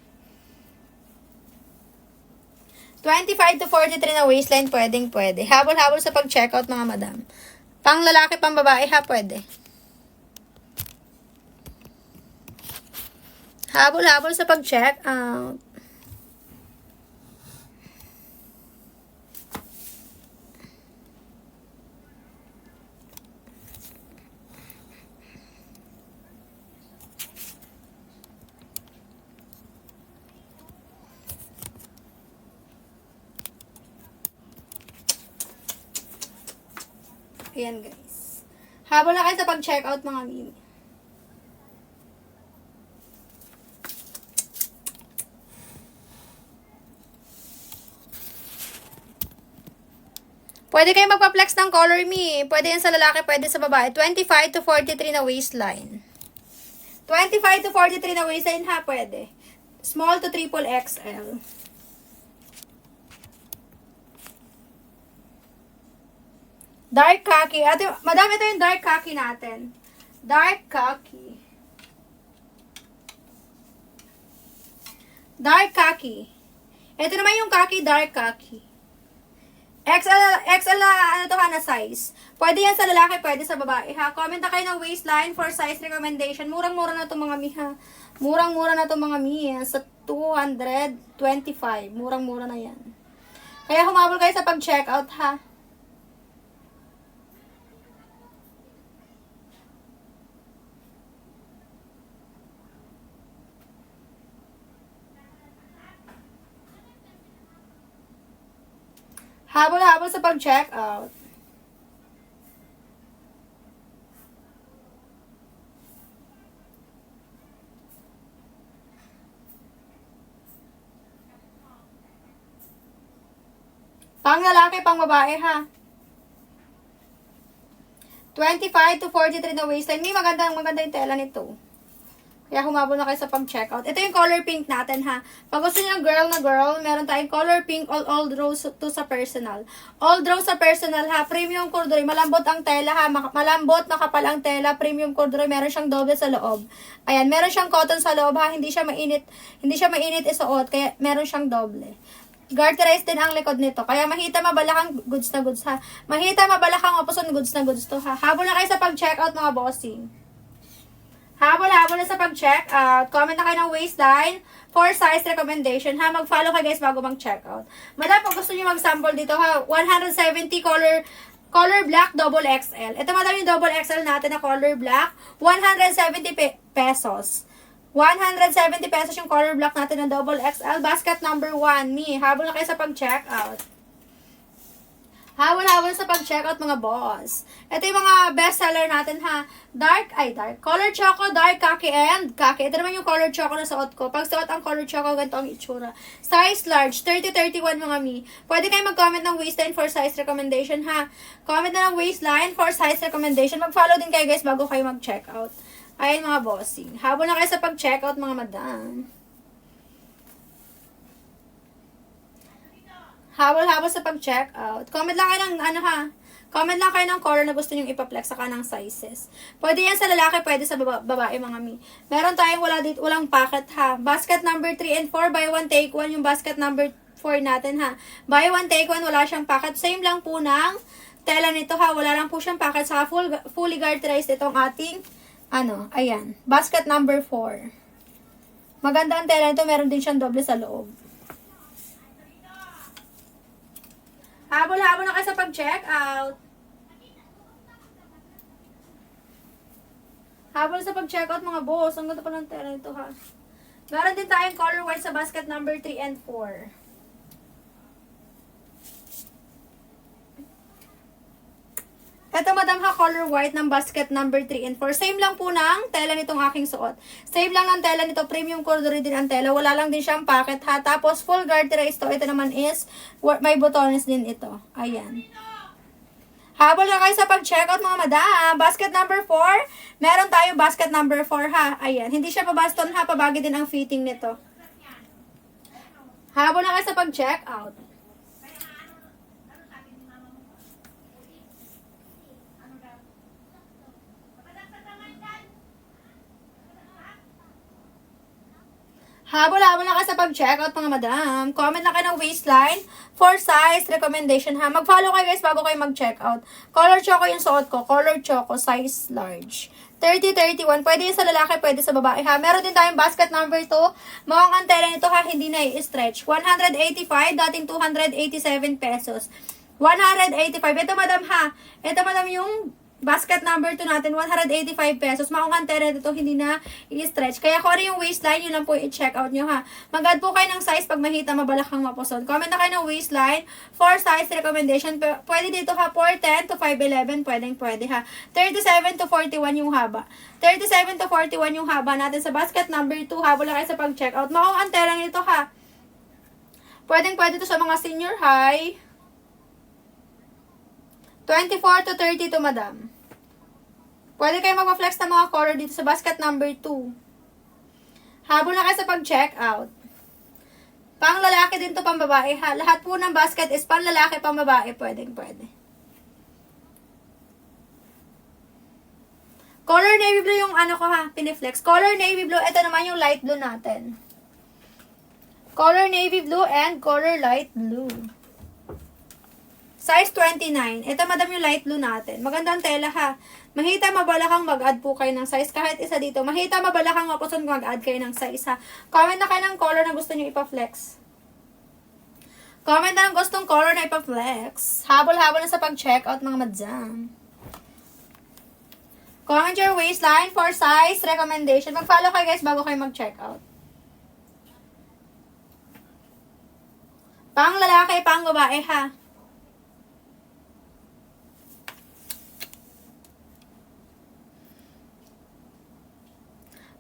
25 to 43 na waistline, pwede. Habol-habol sa pag-checkout, mga madam. Pang lalaki, pang babae, ha, pwede. Habol-habol sa pag-check out. Ayan, guys. Habol na kayo sa pag-checkout, mga mimi. Pwede kayo magpa-flex ng color, mi. Pwede yan sa lalaki, pwede sa babae. 25 to 43 na waistline. 25 to 43 na waistline, ha, pwede. Small to triple XL. Dark khaki. Ate, madam, ito yung dark khaki natin. Dark khaki. Dark khaki. Ito naman yung khaki, dark khaki. XL na, ano to ha, na size. Pwede yan sa lalaki, pwede sa babae ha. Comment na kayo ng waistline for size recommendation. Murang-mura na to mga mi ha. Murang-mura na to mga mi. Sa 225. Murang-mura na yan. Kaya humabol kayo sa pag-checkout ha. Habol-habol sa pag-check out. Pang lalaki, pang babae ha. 25 to 43 na waistline. May maganda yung tela nito. Kaya humabol na kayo sa pag-checkout. Ito yung color pink natin ha. Pag gusto niyo girl na girl, meron tayong color pink all rose to sa personal. All rose sa personal ha. Premium corduroy. Malambot ang tela ha. Malambot, makapal ang tela. Premium corduroy. Meron siyang doble sa loob. Ayan. Meron siyang cotton sa loob ha. Hindi siya mainit isuot. Kaya meron siyang doble. Garterized din ang likod nito. Kaya mahita mabalakang goods na goods ha. Mahita mabalakang opusong goods na goods to ha. Habol na kayo sa pag-checkout mga bossing. Habol-habol na sa pag-check out. Comment na kayo ng waistline for size recommendation ha. Mag-follow kayo guys bago mag-check out. Madam, pag gusto niyo mag-sample dito ha, 170 color black double XL. Ito madam yung double XL natin na color black, 170 pesos. 170 pesos yung color black natin na double XL. Basket number 1. Me, habol na kayo sa pag-check out. Habol-habol sa pag-checkout mga boss. Ito yung mga best seller natin ha. Dark. Color choco, dark khaki and khaki. Ito naman yung color choco na suot ko. Pag suot ang color choco, ganito ang itsura. Size large, 30-31 mga mi. Pwede kayo mag-comment ng waistline for size recommendation ha. Comment na ng waistline for size recommendation. Mag-follow din kayo guys bago kayo mag-checkout. Ayan mga bossing. Habol na kayo sa pag-checkout mga madam. Habol-habol sa pag-check out. Comment lang kayo ng Comment lang kayo ng color na gusto nyong ipaplex saka ng sizes. Pwede yan sa lalaki, pwede sa babae mga mi. Meron tayong walang packet ha. Basket number 3 and 4, buy one take one yung basket number 4 natin ha. Buy one take one, wala siyang packet. Same lang po ng tela nito ha. Wala lang po siyang packet. Saka fully garterized itong ating ayan. Basket number 4. Maganda ang tela nito. Meron din siyang doble sa loob. Habol-habol na kayo sa pag-check out. Habol sa pag-check out mga boss. Ang ganda pa ng tela nito ha. Meron din tayong color white sa basket number 3 and 4. Ito madam ha, color white ng basket number 3 and 4. Same lang po ng tela nitong aking suot. Same lang ng tela nito. Premium corduroy din ang tela. Wala lang din siyang packet ha. Tapos full garterized to. Ito naman is may butones din ito. Ayan. Habol na kayo sa pag-checkout mga madam. Basket number 4. Meron tayo basket number 4 ha. Ayan. Hindi siya pabaston ha. Pabagi din ang fitting nito. Habol na kayo sa pag-checkout. Habol-habol na ka sa pag-checkout mga madam. Comment na kayo ng waistline for size recommendation ha. Mag-follow kayo guys bago kayo mag-checkout. Color choco yung suot ko. Color choco, size large. 30-31. Pwede yung sa lalaki, pwede sa babae ha. Meron din tayong basket number 2. Mukhang ang tela nito ha, hindi na i-stretch. 185, dating 287 pesos. 185. Ito madam ha. Ito madam yung basket number 2 natin, 185 pesos. Makukhang tela nito, hindi na i-stretch. Kaya kung ano yung waistline, yun lang po i-check out nyo ha. Mag-add po kayo ng size pag mahita, mabalakang mapuson. Comment na kayo ng waistline for size recommendation. Pwede dito ha, 410 to 511, pwede ha. 37 to 41 yung haba. 37 to 41 yung haba natin sa basket number 2. Habol lang kayo sa pag-check out. Makukhang tela nito ha. Pwede to sa mga senior high. 24 to 32, madam. Pwede kayo mag-flex ng mga color dito sa basket number 2. Habol na kayo sa pag-check out. Pang lalaki din to, pang babae ha. Lahat po ng basket is pang lalaki, pang babae. Pwedeng pwede. Color navy blue yung ano ko ha, piniflex. Color navy blue, ito naman yung light blue natin. Color navy blue and color light blue. Size 29. Ito madam yung light blue natin. Magandang tela ha. Mahita mabalakang mag-add po kayo ng size. Kahit isa dito. Mahita mabalakang mapuson mag-add kayo ng size ha. Comment na kayo ng color na gusto nyo ipa-flex. Comment na ng gustong color na ipa-flex. Habol-habol na sa pag-check out mga madam. Comment your waistline for size recommendation. Mag-follow kayo guys bago kayo mag-check out. Pang lalaki, pang babae ha.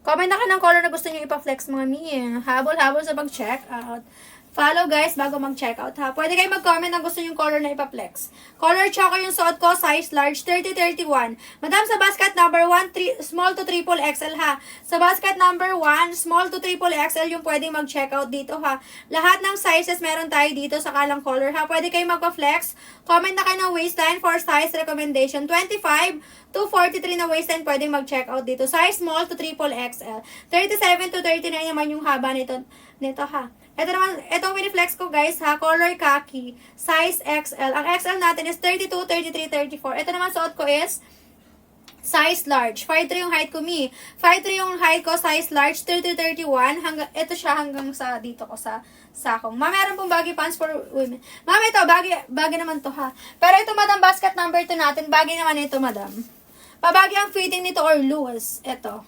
Comment na ka ng color na gusto nyo ipa-flex mga mi. Habol-habol sa pag-check out. Follow guys bago mag-check out ha. Pwede kayo mag-comment na gusto nyo yung color na ipa-flex. Color choco yung suot ko, size large, 30-31. Madam, sa basket number 1, small to triple XL ha. Sa basket number 1, small to triple XL yung pwedeng mag-check out dito ha. Lahat ng sizes meron tayo dito sa kalang color ha. Pwede kayo magpa-flex. Comment na kayo ng waistline for size recommendation. 25 to 43 na waistline pwedeng mag-check out dito. Size small to triple XL. 37 to 39 naman yung haba nito ha. Ito naman, itong winiflex ko guys ha, color khaki, size XL. Ang XL natin is 32, 33, 34. Ito naman suot ko is size large. 5'3 yung height ko, mi. 5'3 yung height ko, size large, 30, 31. Ito siya hanggang sa dito ko sa sakong. Meron pong baggy pants for women. Ma'am, ito, baggy naman to ha. Pero ito madam, basket number 2 natin, baggy naman ito madam. Pabaggy ang fitting nito or loose. Ito.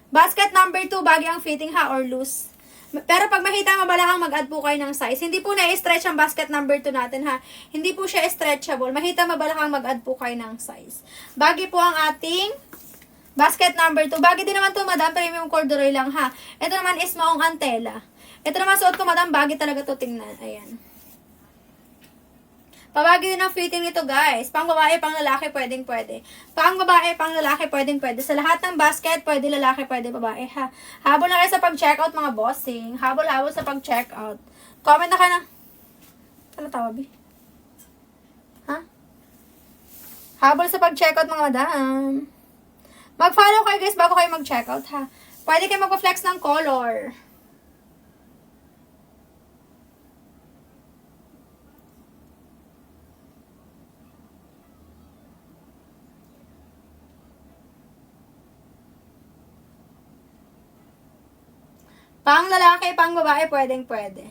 Basket number 2, baggy ang fitting ha or loose. Pero pag mahita mabalakang mag-add po kayo ng size. Hindi po na-stretch ang basket number 2 natin ha. Hindi po siya stretchable. Mahita mabalakang mag-add po kayo ng size. Baggy po ang ating basket number 2. Baggy din naman to madam. Premium corduroy lang ha. Ito naman is maong antela. Ito naman suot ko madam. Baggy talaga to tingnan. Ayan. Pabagay din ang fitting nito guys. Pang babae, pang lalaki, pwedeng pwede. Pang babae, pang lalaki, pwedeng pwede. Sa lahat ng basket, pwede lalaki, pwede babae ha. Habol na kayo sa pag-checkout mga bossing. Habol-habol sa pag-checkout. Comment na ka na. Ano tawag eh? Ha? Habol sa pag-checkout mga madam. Mag-follow kayo guys bago kayo mag-checkout ha. Pwede kayo mag-flex ng color. Pang lalaki, pang babae, pwedeng pwede.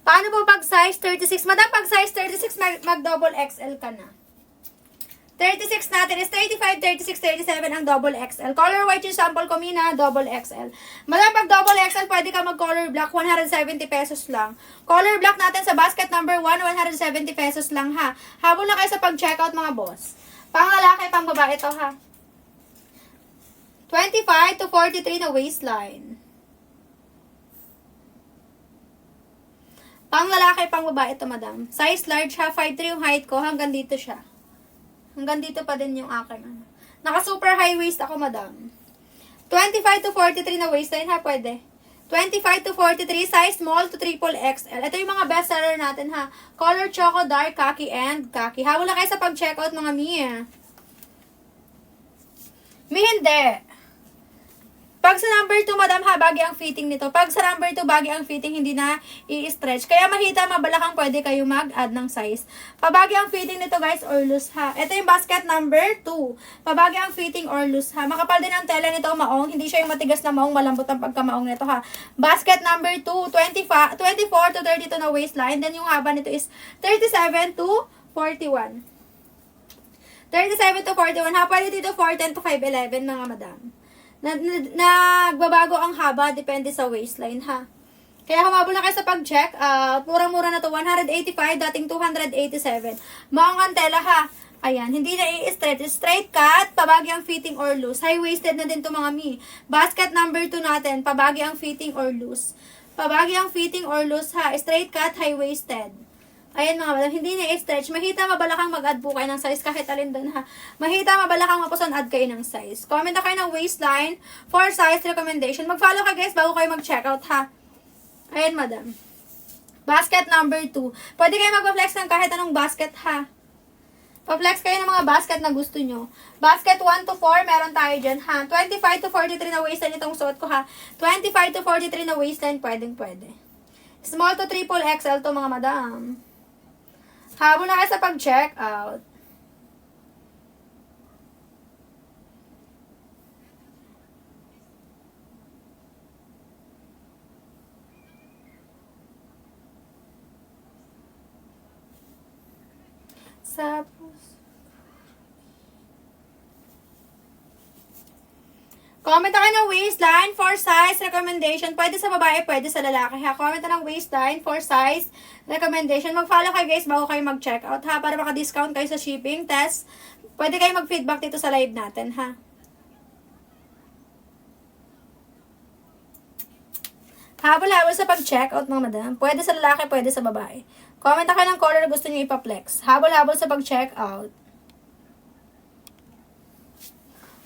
Paano po pag size 36? Madam, pag size 36, mag-double XL ka na. 36 natin is 35, 36, 37 ang double XL. Color white yung sample ko, Mina, double XL. Madam, pag double XL, pwede ka mag-color black, 170 pesos lang. Color black natin sa basket number 1, 170 pesos lang ha. Habol na kayo sa pag-checkout mga boss. Pang lalaki, pang babae ito ha. 25 to 43 na waistline. Pang lalaki, pang babae ito madam. Size large ha, 5'3 yung height ko, hanggang dito siya. Hanggang dito pa din yung aking ano. Naka super high waist ako, madam. 25 to 43 na waistline ha, pwede. 25 to 43, size small to triple XL. Ito yung mga best seller natin ha. Color choco, dark, khaki, and khaki. Habol na kayo sa pag-checkout mga Mia. Mi hindi. Pag sa number 2, madam ha, bagay ang fitting nito. Pag sa number 2, bagay ang fitting, hindi na i-stretch. Kaya mahita, mabalakang pwede kayo mag-add ng size. Pabagay ang fitting nito guys, or loose ha. Ito yung basket number 2. Pabagay ang fitting or loose ha. Makapal din ang tela nito, maong. Hindi siya yung matigas na maong, malambot ang pagkamaong nito ha. Basket number 2, 24 to 32 na waistline. Then yung haba nito is 37 to 41. 37 to 41 ha. Pwede dito 410 to 511 mga madam. Nagbabago ang haba, depende sa waistline ha. Kaya humabol na kayo sa pag-check out. Murang-mura na to, 185, dating 287. Maong tela ha. Ayan, hindi na i-stretch. Straight cut, pabagi ang fitting or loose. High-waisted na din to mga mi. Basket number 2 natin, pabagi ang fitting or loose. Pabagi ang fitting or loose ha. Straight cut, high-waisted. Ayan mga madam, hindi na i-stretch. Mahita mabalakang mag-add po kayo ng size kahit alin doon ha. Mahita mabalakang mapuson add kayo ng size. Comment na kayo ng waistline for size recommendation. Mag-follow ka guys bago kayo mag-checkout ha. Ayan madam. Basket number 2. Pwede kayo mag-flex ng kahit anong basket ha. Pa-flex kayo ng mga basket na gusto nyo. Basket 1 to 4, meron tayo dyan ha. 25 to 43 na waistline itong suot ko ha. 25 to 43 na waistline, pwede. Small to triple XL to mga madam. Habol na kayo sa pag-check out. Comment na kayo ng waistline for size recommendation. Pwede sa babae, pwede sa lalaki ha. Comment na ng waistline for size recommendation. Mag-follow kayo guys bago kayo mag-check out ha. Para maka-discount kayo sa shipping test. Pwede kayo mag-feedback dito sa live natin ha. Habol-habol sa pag-check out mga madam. Pwede sa lalaki, pwede sa babae. Comment na kayo ng color na gusto nyo ipa-flex. Habol-habol sa pag-check out.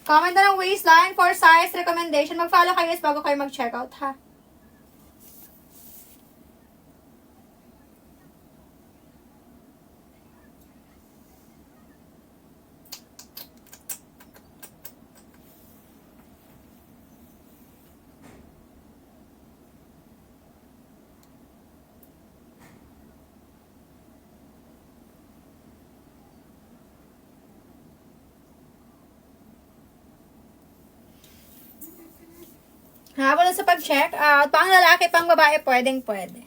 Comment na ng waistline for size recommendation. Mag-follow kayo guys bago kayo mag-check out ha. Habol sa pag-check out. Pang lalaki, pang babae, pwede. $25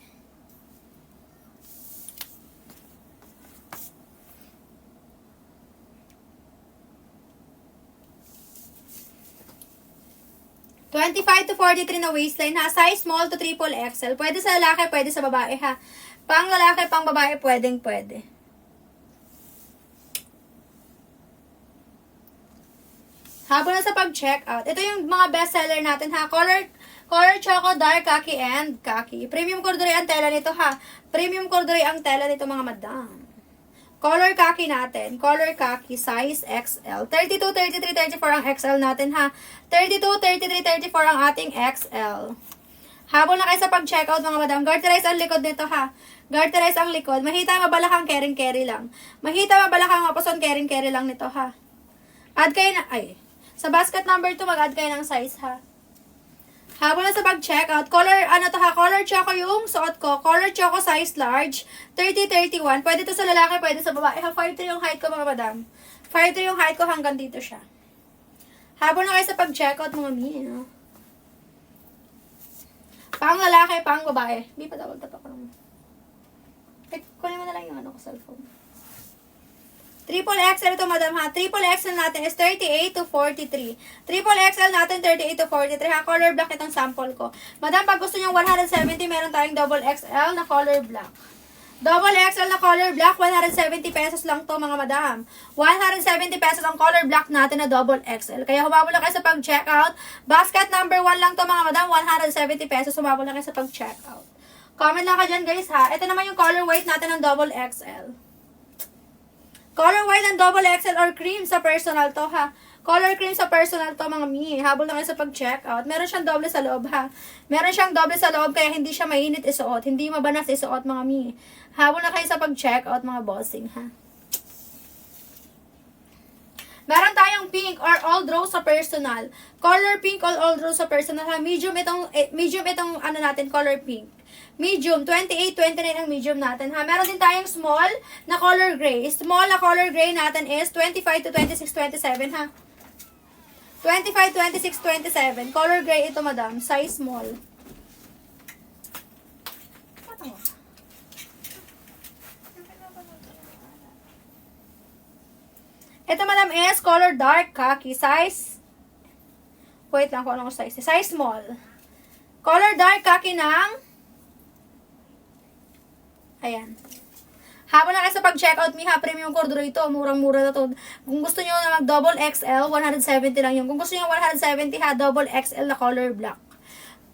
to 43 na waistline ha. Size small to triple XL. Pwede sa lalaki, pwede sa babae ha. Pang lalaki, pang babae, pwede. Habol na sa pag-check out. Ito yung mga best seller natin ha. Color choco, dark khaki, and khaki. Premium corduroy ang tela nito ha. Premium corduroy ang tela nito mga madam. Color khaki natin. Color khaki, size XL. 32, 33, 34 ang XL natin ha. 32, 33, 34 ang ating XL. Habol na kayo sa pag-check out mga madam. Garterize ang likod nito ha. Garterize ang likod. Mahita mabalakang carry lang. Mahita mabalakang mapuson carry lang nito ha. Add kayo na, sa basket number 2, mag-add kayo ng size, ha? Habol na sa pag-check out. Color choco yung suot ko. Color choco size large. 30-31. Pwede to sa lalaki, pwede sa babae. 5'3" yung height ko, mga madam. 5'3" yung height ko, hanggang dito siya. Habol na kayo sa pag-check out, mga mi, no? Pang lalaki, pang babae. Hindi pa dapat tapak ko naman. Kunin mo na lang yung ko, cellphone. Triple XL ito, madam ha. Triple XL natin is 38 to 43. Triple XL natin 38 to 43 ha. Color black itong sample ko. Madam, pag gusto nyo 170, meron tayong double XL na color black. Double XL na color black, 170 pesos lang to mga madam. 170 pesos ang color black natin na double XL. Kaya humabol na kayo sa pag-check out. Basket number 1 lang to mga madam, 170 pesos. Humabol na kayo sa pag-check out. Comment lang ka dyan guys ha. Ito naman yung color white natin ng double XL. Color white and double XL or cream sa personal to ha. Color cream sa personal to mga mi. Habol na kayo sa pag-check out. Meron siyang doble sa loob ha. Meron siyang doble sa loob kaya hindi siya mainit isuot. Hindi mabanas isuot mga mi. Habol na kayo sa pag-check out mga bossing ha. Meron tayong pink or old rose sa personal. Color pink or old rose sa personal ha. Medium itong ano natin, color pink. Medium, 28, 29 ang medium natin ha. Meron din tayong small na color gray. Small na color gray natin is 25 to 26, 27 ha. 25, 26, 27. Color gray ito madam. Size small. Ito madam is color dark khaki. Size, wait lang kung anong size. Size small. Color dark khaki ng ayan. Habang na kayo sa pag-checkout mi ha, premium corduroy ito. Murang-mura na to. Kung gusto nyo na mag-double XL, 170 lang yun. Kung gusto nyo 170 ha, double XL na color black.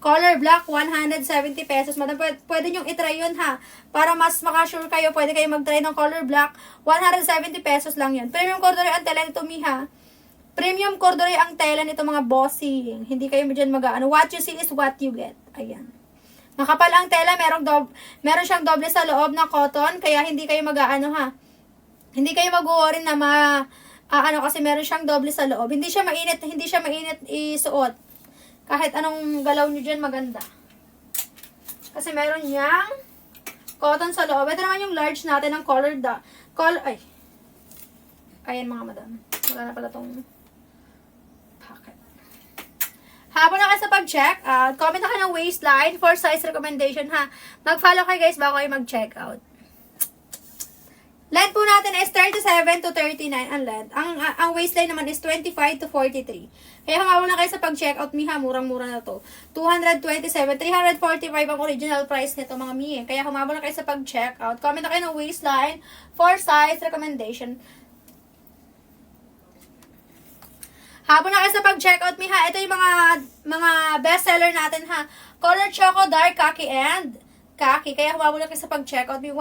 Color black, 170 pesos. Madam, pwede nyong itry yun ha. Para mas makasure kayo, pwede kayo mag-try ng color black. 170 pesos lang yun. Premium corduroy ang tela nito, miha. Premium corduroy ang tela nito, mga bossing. Hindi kayo dyan mag-ano. What you see is what you get. Ayan. Makapal ang tela, meron siyang doble sa loob na cotton, kaya hindi kayo mag-ano ha. Hindi kayo mag-worry na kasi meron siyang doble sa loob. Hindi siya mainit isuot. Kahit anong galaw nyo dyan, maganda. Kasi meron niyang cotton sa loob. Ito naman yung large natin ng ayan mga madam. Wala na pala tong packet. Habang na kayo sa pag-check out, comment na kayo ng waistline for size recommendation ha. Mag-follow kayo guys bago kayo mag-check out. Length po natin is 37 to 39 ang length. Ang waistline naman is 25 to 43. Kaya habang na kayo sa pag-check out, miha, murang-mura na to. 227, 345 ang original price nito mga mi. Kaya humabol na kayo sa pag-check out. Comment na kayo ng waistline for size recommendation. Habang na kayo sa pag-check out, miha, ito yung mga best seller natin ha. Color choco, dark khaki, and khaki. Kaya humabol na kayo sa pag-check out. 170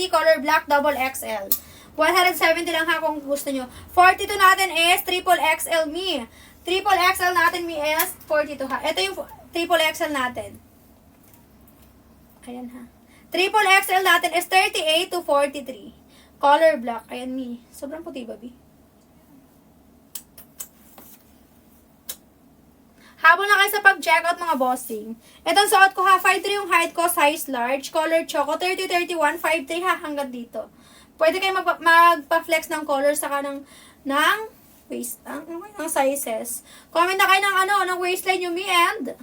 color black, double XL. 170 lang ha kung gusto nyo. 42 natin is triple XL mi. Triple XL natin mi is 42 ha. Ito yung triple XL natin. Ayan ha. Triple XL natin is 38 to 43. Color black. Ayan mi. Sobrang puti ba, bi? Habol na kayo sa pag-check out mga bossing. Itong suot ko ha, 5'3 yung height ko, size large, color choco, 30-31, 5'3 ha, hanggang dito. Pwede kayo magpa-flex ng color saka ng waist, ng sizes. Comment na kayo ng waistline nyo, mi, and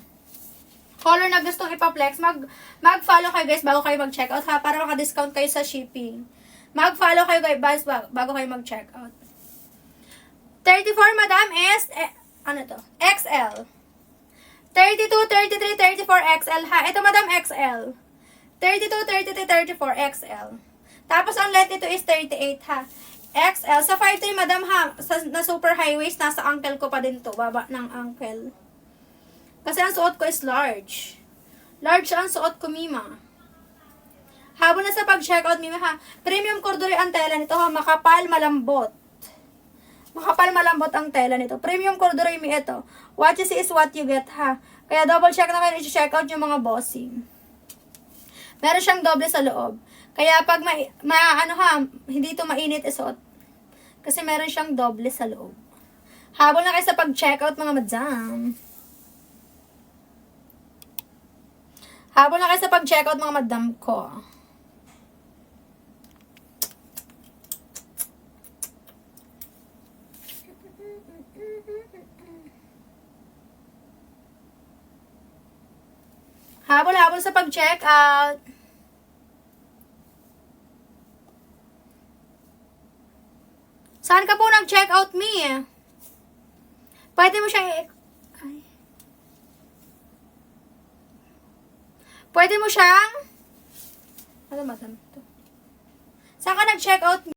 color na gustong ipa-flex. Mag-follow kayo guys bago kayo mag-check out ha, para maka-discount kayo sa shipping. Mag-follow kayo guys bago kayo mag-check out. 34 madam is, XL. 32, 33, 34 XL ha. Ito madam XL. 32, 33, 34 XL. Tapos ang length nito is 38 ha. XL. Sa 5'3 madam ha. Na super high waist. Nasa ankle ko pa din to. Baba ng ankle. Kasi ang suot ko is large. Large ang suot ko, mima. Habang na sa pag-check out, mima ha. Premium corduroy ang tela nito ha. Makapal, malambot. Makapal, malambot ang tela nito. Premium corduroy mi ito. What you see is what you get ha. Kaya double check na kayo i-check out yung mga bossing. Meron siyang doble sa loob. Kaya pag hindi ito mainit isuot. Kasi meron siyang doble sa loob. Habol na kayo sa pag-check out mga madam. Habol na kayo sa pag-check out mga madam ko. Habol-habol sa pag-check out. Saan ka po nag-check out, mi? Pwede mo siyang Pwede mo siyang madam. Saan ka nag-check out, mi?